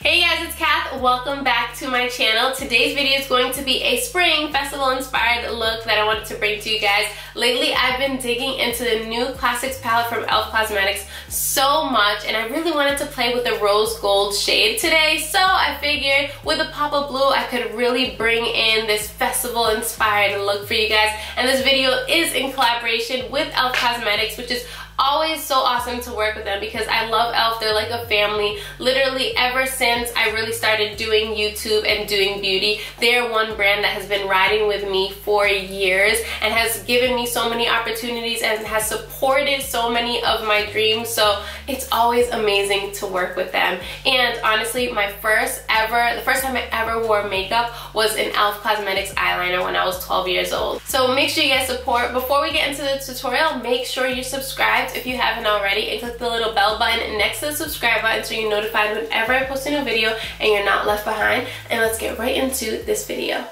Hey guys, it's Kath. Welcome back to my channel. Today's video is going to be a spring festival inspired look that I wanted to bring to you guys. Lately, I've been digging into the new Classics palette from E.L.F Cosmetics so much, and I really wanted to play with the rose gold shade today, so I figured with a pop of blue, I could really bring in this festival inspired look for you guys. And this video is in collaboration with E.L.F Cosmetics, which is always so awesome to work with them because I love E.L.F. They're like a family. Literally ever since I really started doing YouTube and doing beauty, they're one brand that has been riding with me for years and has given me so many opportunities and has supported so many of my dreams. So it's always amazing to work with them. And honestly, the first time I ever wore makeup was an E.L.F Cosmetics eyeliner when I was 12 years old. So make sure you guys support. Before we get into the tutorial, make sure you're subscribed if you haven't already, and click the little bell button next to the subscribe button so you're notified whenever I post a new video and you're not left behind. And let's get right into this video.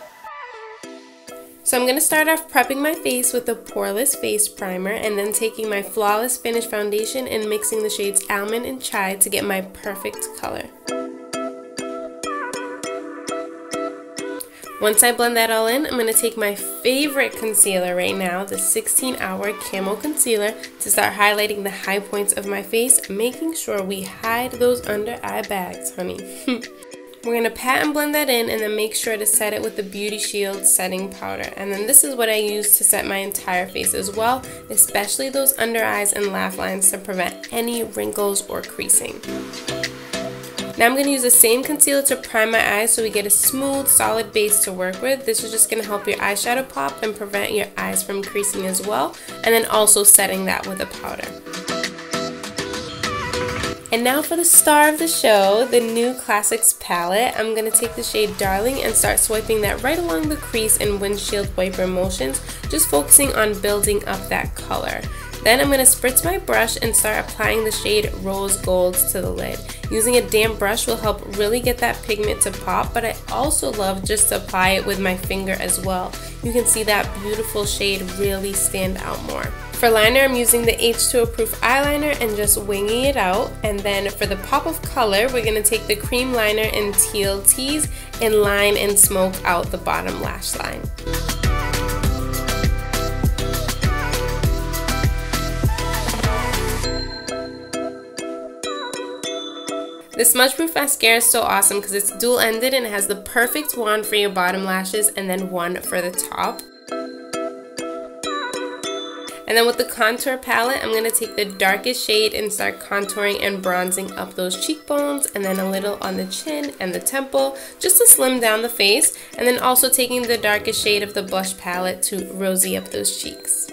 So I'm going to start off prepping my face with the Poreless Face Primer and then taking my Flawless Finish Foundation and mixing the shades Almond and Chai to get my perfect color. Once I blend that all in, I'm going to take my favorite concealer right now, the 16 Hour Camo Concealer, to start highlighting the high points of my face, making sure we hide those under eye bags, honey. We're going to pat and blend that in and then make sure to set it with the Beauty Shield setting powder. And then this is what I use to set my entire face as well, especially those under eyes and laugh lines to prevent any wrinkles or creasing. Now I'm going to use the same concealer to prime my eyes so we get a smooth, solid base to work with. This is just going to help your eyeshadow pop and prevent your eyes from creasing as well. And then also setting that with a powder. And now for the star of the show, the new Classics palette. I'm going to take the shade Darling and start swiping that right along the crease in windshield wiper motions, just focusing on building up that color. Then I'm going to spritz my brush and start applying the shade Rose Gold to the lid. Using a damp brush will help really get that pigment to pop, but I also love just to apply it with my finger as well. You can see that beautiful shade really stand out more. For liner, I'm using the H2O Proof eyeliner and just winging it out. And then for the pop of color, we're going to take the cream liner in Teal Tease and line and smoke out the bottom lash line. This Smudge Proof mascara is so awesome because it's dual-ended and it has the perfect wand for your bottom lashes and then one for the top. And then with the contour palette, I'm going to take the darkest shade and start contouring and bronzing up those cheekbones and then a little on the chin and the temple just to slim down the face, and then also taking the darkest shade of the blush palette to rosy up those cheeks.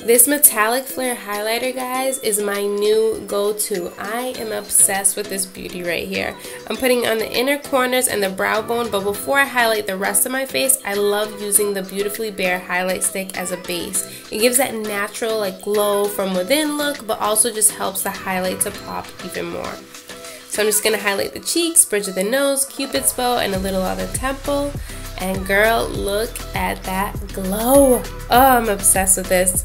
This metallic flare highlighter, guys, is my new go-to. I am obsessed with this beauty right here. I'm putting on the inner corners and the brow bone, but before I highlight the rest of my face, I love using the Beautifully Bare highlight stick as a base. It gives that natural glow from within look, but also just helps the highlight to pop even more. So I'm just going to highlight the cheeks, bridge of the nose, cupid's bow, and a little on the temple. And girl, look at that glow. Oh, I'm obsessed with this.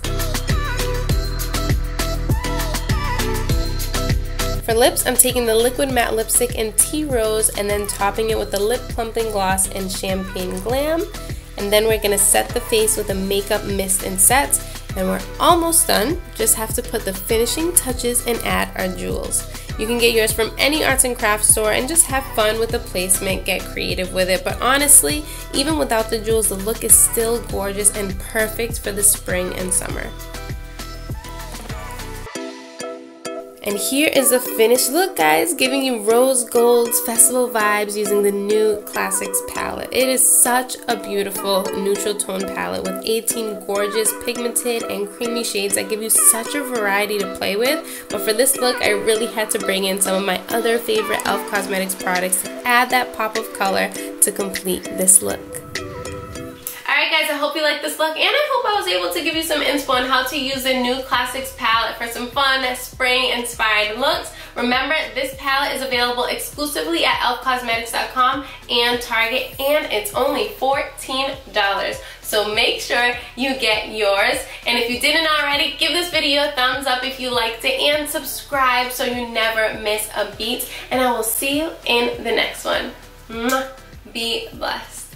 For lips, I'm taking the Liquid Matte Lipstick in Tea Rose and then topping it with the Lip Plumping Gloss in Champagne Glam. And then we're going to set the face with a Makeup Mist and Set. And we're almost done. Just have to put the finishing touches and add our jewels. You can get yours from any arts and crafts store and just have fun with the placement, get creative with it. But honestly, even without the jewels, the look is still gorgeous and perfect for the spring and summer. And here is the finished look, guys, giving you rose gold festival vibes using the new Classics palette. It is such a beautiful neutral tone palette with 18 gorgeous pigmented and creamy shades that give you such a variety to play with. But for this look, I really had to bring in some of my other favorite E.L.F Cosmetics products to add that pop of color to complete this look. Alright guys, I hope you liked this look, and I hope I was able to give you some inspo on how to use the new Classics palette for some fun spring inspired looks. Remember, this palette is available exclusively at elfcosmetics.com and Target, and it's only $14. So make sure you get yours. And if you didn't already, give video a thumbs up if you liked it, and subscribe so you never miss a beat. And I will see you in the next one. Mwah. Be blessed.